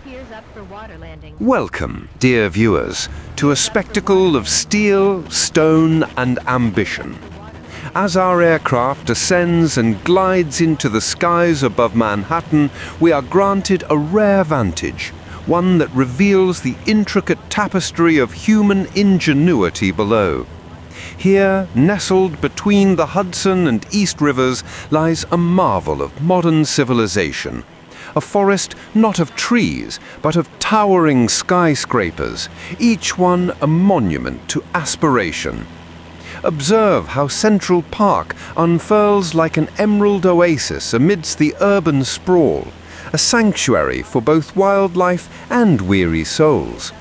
Piers up for water landing. Welcome, dear viewers, to a spectacle of steel, stone, and ambition. As our aircraft ascends and glides into the skies above Manhattan, we are granted a rare vantage, one that reveals the intricate tapestry of human ingenuity below. Here, nestled between the Hudson and East Rivers, lies a marvel of modern civilization. A forest not of trees, but of towering skyscrapers, each one a monument to aspiration. Observe how Central Park unfurls like an emerald oasis amidst the urban sprawl, a sanctuary for both wildlife and weary souls.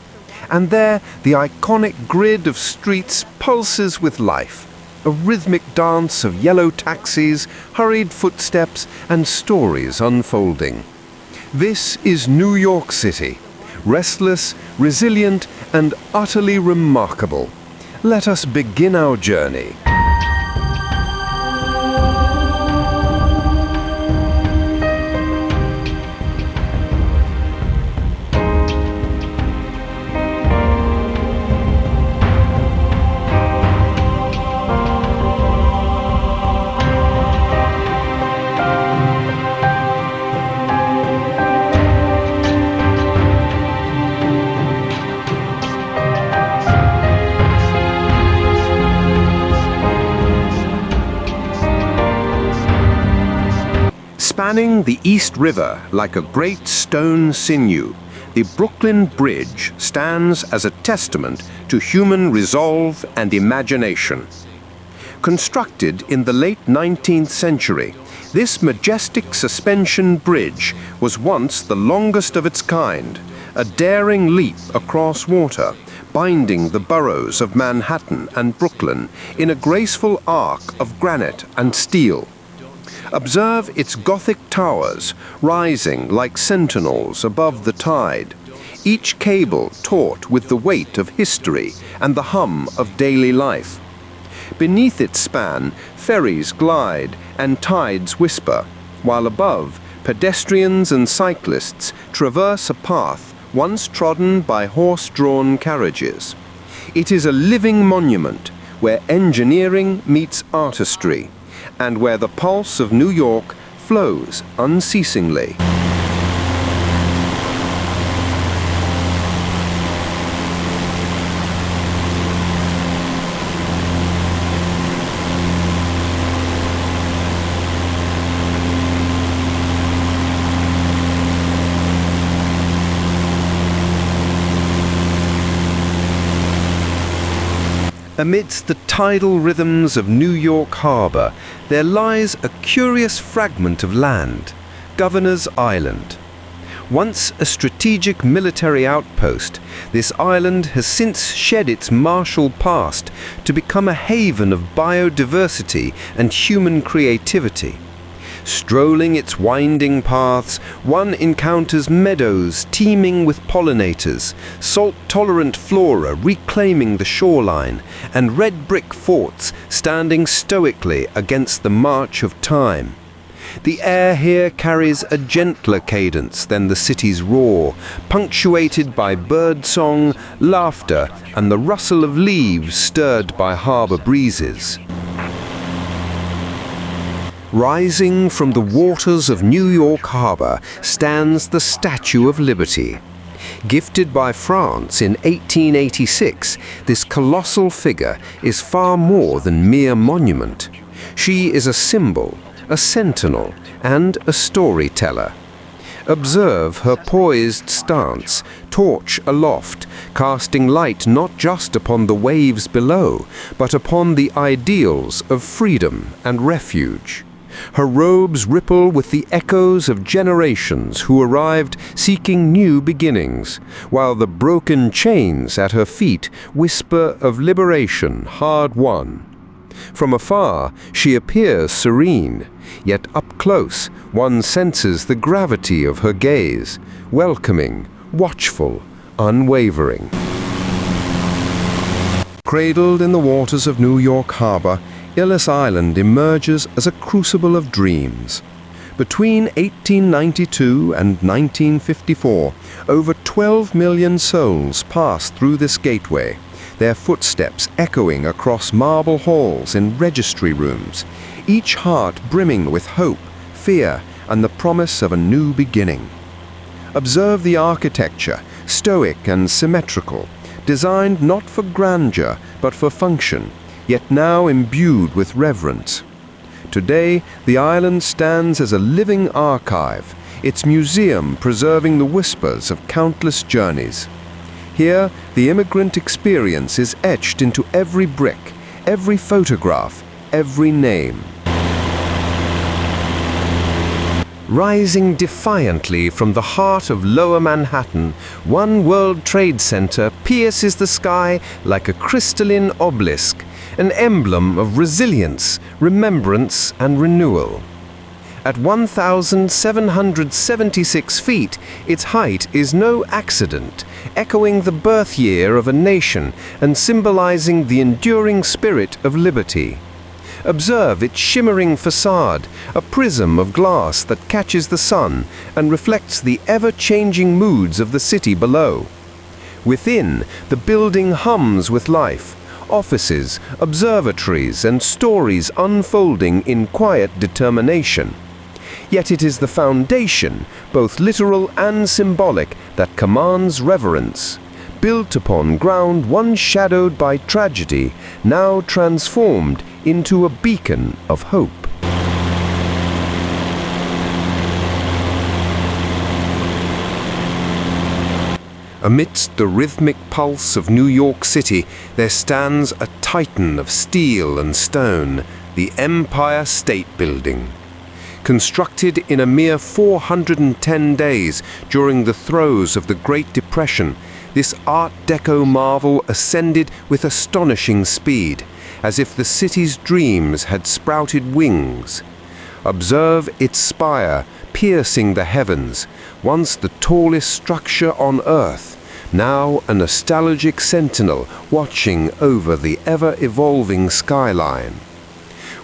And there, the iconic grid of streets pulses with life, a rhythmic dance of yellow taxis, hurried footsteps, and stories unfolding. This is New York City, restless, resilient, and utterly remarkable. Let us begin our journey. Spanning the East River like a great stone sinew, the Brooklyn Bridge stands as a testament to human resolve and imagination. Constructed in the late 19th century, this majestic suspension bridge was once the longest of its kind, a daring leap across water, binding the boroughs of Manhattan and Brooklyn in a graceful arc of granite and steel. Observe its Gothic towers rising like sentinels above the tide, each cable taut with the weight of history and the hum of daily life. Beneath its span, ferries glide and tides whisper, while above, pedestrians and cyclists traverse a path once trodden by horse-drawn carriages. It is a living monument where engineering meets artistry, and where the pulse of New York flows unceasingly. Amidst the tidal rhythms of New York Harbor, there lies a curious fragment of land, Governor's Island. Once a strategic military outpost, this island has since shed its martial past to become a haven of biodiversity and human creativity. Strolling its winding paths, one encounters meadows teeming with pollinators, salt-tolerant flora reclaiming the shoreline, and red brick forts standing stoically against the march of time. The air here carries a gentler cadence than the city's roar, punctuated by birdsong, laughter, and the rustle of leaves stirred by harbor breezes. Rising from the waters of New York Harbor stands the Statue of Liberty. Gifted by France in 1886, this colossal figure is far more than mere monument. She is a symbol, a sentinel, and a storyteller. Observe her poised stance, torch aloft, casting light not just upon the waves below, but upon the ideals of freedom and refuge. Her robes ripple with the echoes of generations who arrived seeking new beginnings, while the broken chains at her feet whisper of liberation hard won. From afar, she appears serene, yet up close, one senses the gravity of her gaze, welcoming, watchful, unwavering. Cradled in the waters of New York Harbor, Ellis Island emerges as a crucible of dreams. Between 1892 and 1954, over 12 million souls passed through this gateway, their footsteps echoing across marble halls and registry rooms, each heart brimming with hope, fear, and the promise of a new beginning. Observe the architecture, stoic and symmetrical, designed not for grandeur but for function, yet now imbued with reverence. Today, the island stands as a living archive, its museum preserving the whispers of countless journeys. Here, the immigrant experience is etched into every brick, every photograph, every name. Rising defiantly from the heart of Lower Manhattan, One World Trade Center pierces the sky like a crystalline obelisk, an emblem of resilience, remembrance, and renewal. At 1,776 feet, its height is no accident, echoing the birth year of a nation and symbolizing the enduring spirit of liberty. Observe its shimmering facade, a prism of glass that catches the sun and reflects the ever-changing moods of the city below. Within, the building hums with life, offices, observatories, and stories unfolding in quiet determination. Yet it is the foundation, both literal and symbolic, that commands reverence. Built upon ground once shadowed by tragedy, now transformed into a beacon of hope. Amidst the rhythmic pulse of New York City, there stands a titan of steel and stone, the Empire State Building. Constructed in a mere 410 days during the throes of the Great Depression, this Art Deco marvel ascended with astonishing speed, as if the city's dreams had sprouted wings. Observe its spire piercing the heavens, once the tallest structure on Earth, now a nostalgic sentinel watching over the ever-evolving skyline.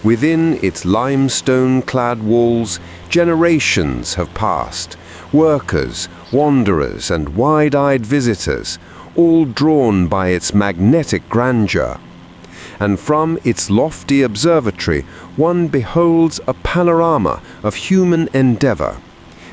Within its limestone-clad walls, generations have passed, workers, wanderers, and wide-eyed visitors, all drawn by its magnetic grandeur. And from its lofty observatory, one beholds a panorama of human endeavor,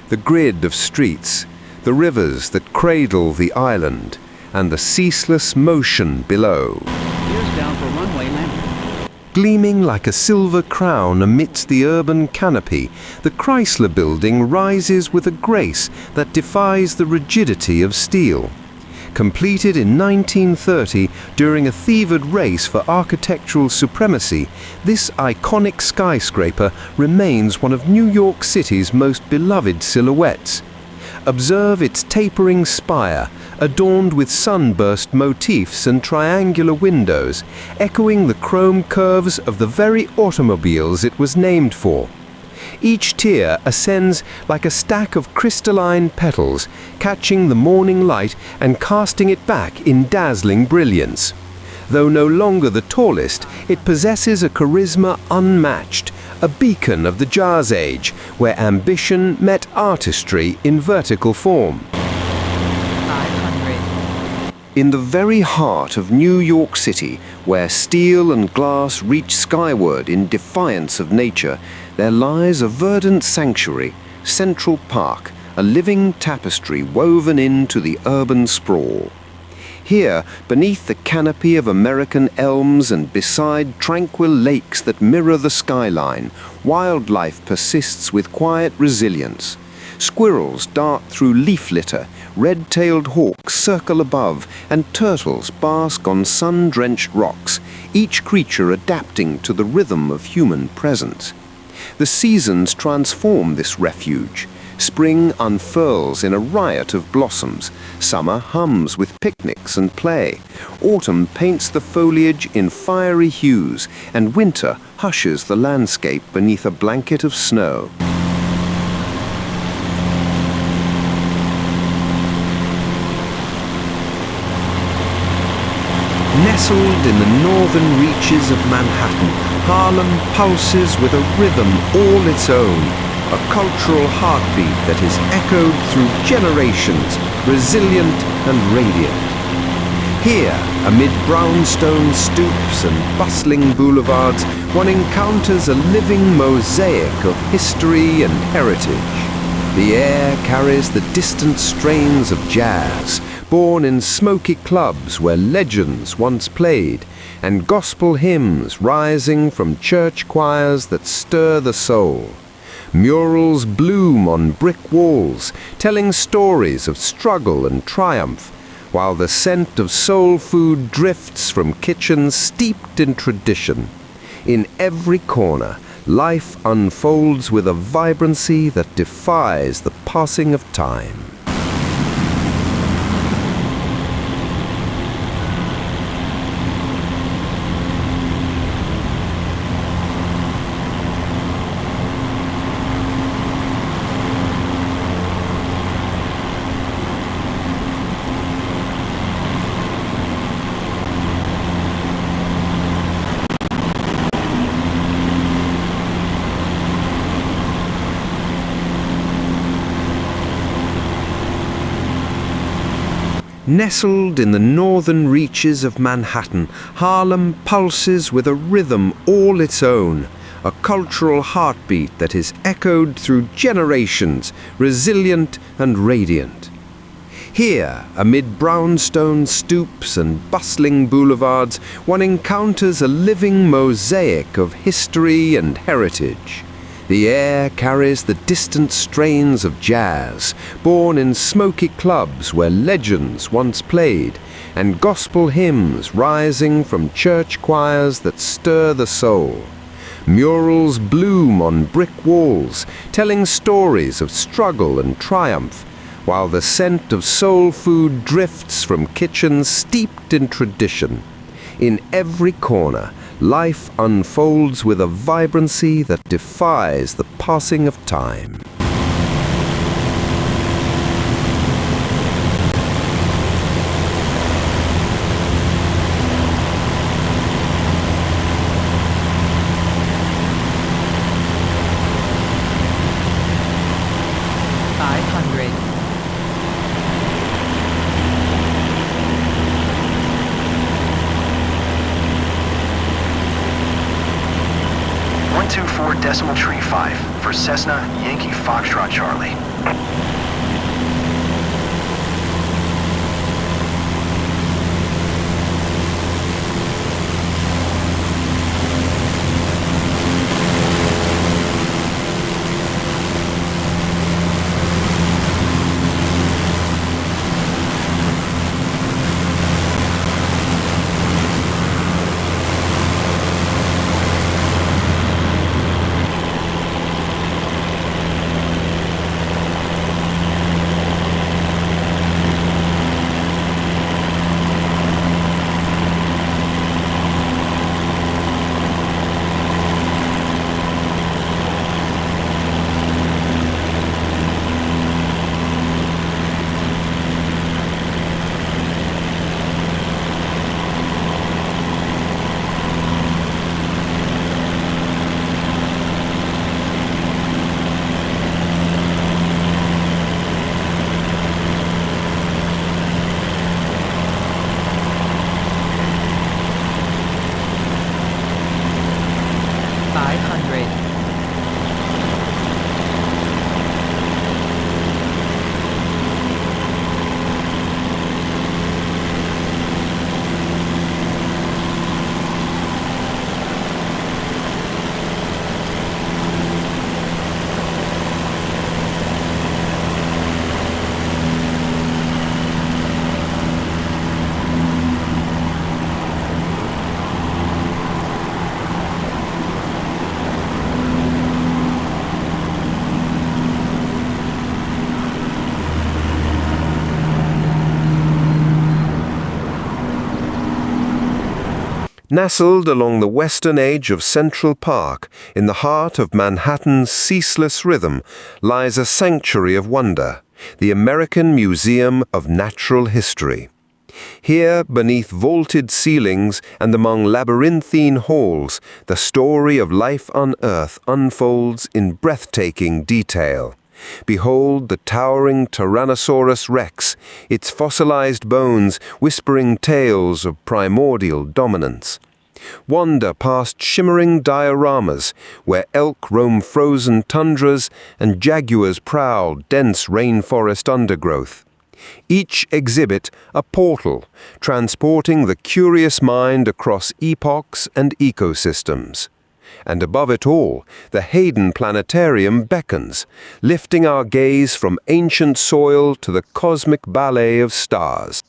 the grid of streets, the rivers that cradle the island, and the ceaseless motion below. Here's down for runway landing. Gleaming like a silver crown amidst the urban canopy, the Chrysler Building rises with a grace that defies the rigidity of steel. Completed in 1930 during a fevered race for architectural supremacy, this iconic skyscraper remains one of New York City's most beloved silhouettes. Observe its tapering spire, adorned with sunburst motifs and triangular windows, echoing the chrome curves of the very automobiles it was named for. Each tier ascends like a stack of crystalline petals, catching the morning light and casting it back in dazzling brilliance. Though no longer the tallest, it possesses a charisma unmatched, a beacon of the Jazz Age, where ambition met artistry in vertical form. 500. In the very heart of New York City, where steel and glass reach skyward in defiance of nature, there lies a verdant sanctuary, Central Park, a living tapestry woven into the urban sprawl. Here, beneath the canopy of American elms and beside tranquil lakes that mirror the skyline, wildlife persists with quiet resilience. Squirrels dart through leaf litter, red-tailed hawks circle above, and turtles bask on sun-drenched rocks, each creature adapting to the rhythm of human presence. The seasons transform this refuge. Spring unfurls in a riot of blossoms, summer hums with picnics and play, autumn paints the foliage in fiery hues, and winter hushes the landscape beneath a blanket of snow. Nestled in the northern reaches of Manhattan, Harlem pulses with a rhythm all its own, a cultural heartbeat that is echoed through generations, resilient and radiant. Here, amid brownstone stoops and bustling boulevards, one encounters a living mosaic of history and heritage. The air carries the distant strains of jazz, born in smoky clubs where legends once played, and gospel hymns rising from church choirs that stir the soul. Murals bloom on brick walls, telling stories of struggle and triumph, while the scent of soul food drifts from kitchens steeped in tradition. In every corner, life unfolds with a vibrancy that defies the passing of time. Nestled in the northern reaches of Manhattan, Harlem pulses with a rhythm all its own, a cultural heartbeat that is echoed through generations, resilient and radiant. Here, amid brownstone stoops and bustling boulevards, one encounters a living mosaic of history and heritage. The air carries the distant strains of jazz, born in smoky clubs where legends once played, and gospel hymns rising from church choirs that stir the soul. Murals bloom on brick walls, telling stories of struggle and triumph, while the scent of soul food drifts from kitchens steeped in tradition. In every corner, life unfolds with a vibrancy that defies the passing of time. Decimal tree 5 for Cessna, Yankee Foxtrot Charlie. Nestled along the western edge of Central Park, in the heart of Manhattan's ceaseless rhythm, lies a sanctuary of wonder, the American Museum of Natural History. Here, beneath vaulted ceilings and among labyrinthine halls, the story of life on Earth unfolds in breathtaking detail. Behold the towering Tyrannosaurus rex, its fossilized bones whispering tales of primordial dominance. Wander past shimmering dioramas, where elk roam frozen tundras and jaguars prowl dense rainforest undergrowth. Each exhibit a portal, transporting the curious mind across epochs and ecosystems. And above it all, the Hayden Planetarium beckons, lifting our gaze from ancient soil to the cosmic ballet of stars.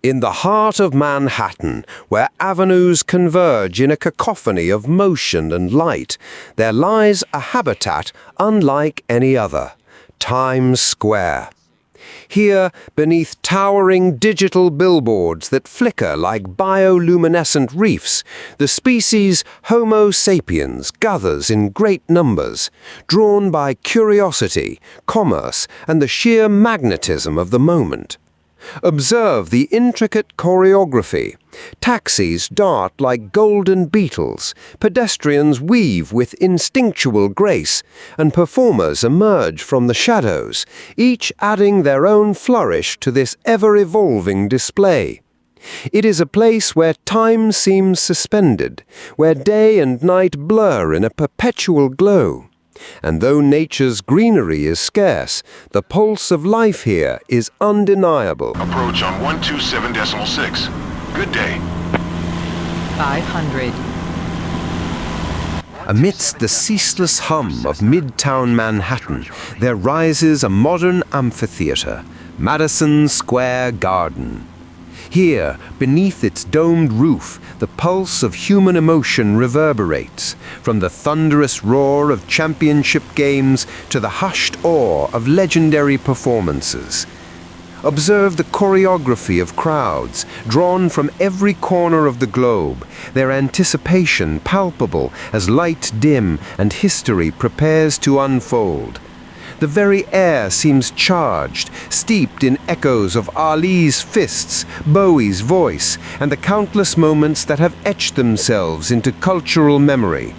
In the heart of Manhattan, where avenues converge in a cacophony of motion and light, there lies a habitat unlike any other, Times Square. Here, beneath towering digital billboards that flicker like bioluminescent reefs, the species Homo sapiens gathers in great numbers, drawn by curiosity, commerce, and the sheer magnetism of the moment. Observe the intricate choreography. Taxis dart like golden beetles, pedestrians weave with instinctual grace, and performers emerge from the shadows, each adding their own flourish to this ever-evolving display. It is a place where time seems suspended, where day and night blur in a perpetual glow. And though nature's greenery is scarce, the pulse of life here is undeniable. Approach on 127.6. Good day. 500. Amidst the ceaseless hum of Midtown Manhattan, there rises a modern amphitheater, Madison Square Garden. Here, beneath its domed roof, the pulse of human emotion reverberates, from the thunderous roar of championship games to the hushed awe of legendary performances. Observe the choreography of crowds, drawn from every corner of the globe, their anticipation palpable as lights dim and history prepares to unfold. The very air seems charged, steeped in echoes of Ali's fists, Bowie's voice, and the countless moments that have etched themselves into cultural memory.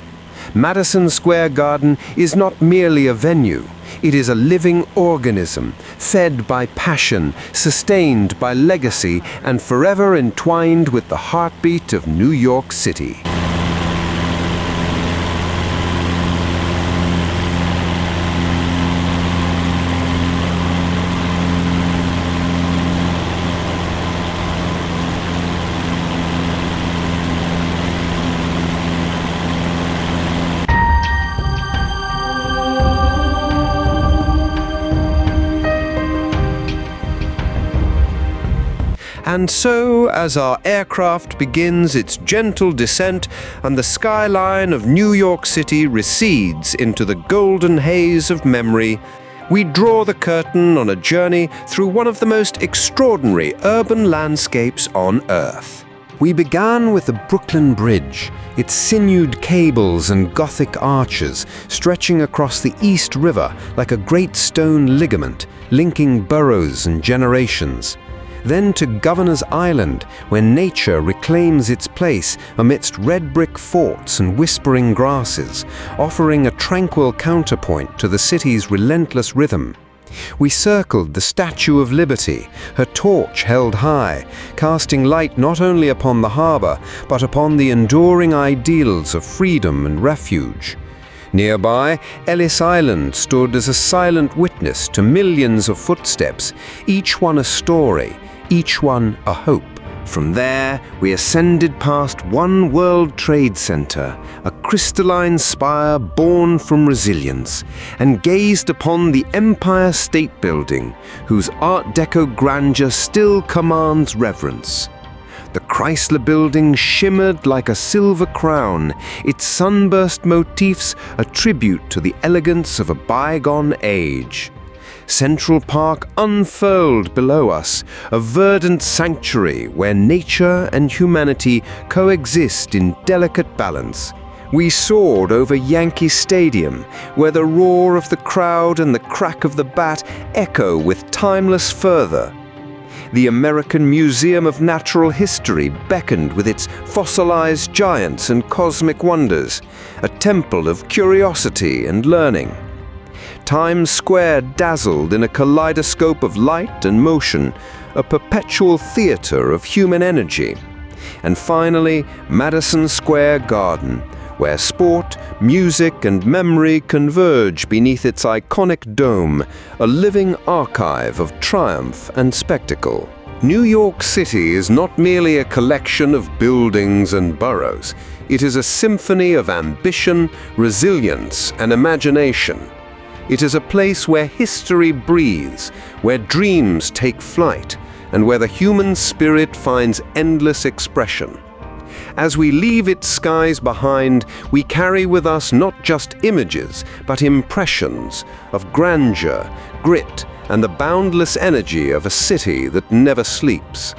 Madison Square Garden is not merely a venue. It is a living organism, fed by passion, sustained by legacy, and forever entwined with the heartbeat of New York City. And so, as our aircraft begins its gentle descent and the skyline of New York City recedes into the golden haze of memory, we draw the curtain on a journey through one of the most extraordinary urban landscapes on Earth. We began with the Brooklyn Bridge, its sinewed cables and Gothic arches stretching across the East River like a great stone ligament, linking boroughs and generations. Then to Governor's Island, where nature reclaims its place amidst red brick forts and whispering grasses, offering a tranquil counterpoint to the city's relentless rhythm. We circled the Statue of Liberty, her torch held high, casting light not only upon the harbor, but upon the enduring ideals of freedom and refuge. Nearby, Ellis Island stood as a silent witness to millions of footsteps, each one a story, each one a hope. From there, we ascended past One World Trade Center, a crystalline spire born from resilience, and gazed upon the Empire State Building, whose Art Deco grandeur still commands reverence. The Chrysler Building shimmered like a silver crown, its sunburst motifs a tribute to the elegance of a bygone age. Central Park unfurled below us, a verdant sanctuary where nature and humanity coexist in delicate balance, We soared over Yankee Stadium, where the roar of the crowd and the crack of the bat echo with timeless fervor. The American Museum of Natural History beckoned with its fossilized giants and cosmic wonders, a temple of curiosity and learning. Times Square dazzled in a kaleidoscope of light and motion, a perpetual theater of human energy. And finally, Madison Square Garden, where sport, music, and memory converge beneath its iconic dome, a living archive of triumph and spectacle. New York City is not merely a collection of buildings and boroughs. It is a symphony of ambition, resilience, and imagination. It is a place where history breathes, where dreams take flight, and where the human spirit finds endless expression. As we leave its skies behind, we carry with us not just images, but impressions of grandeur, grit, and the boundless energy of a city that never sleeps.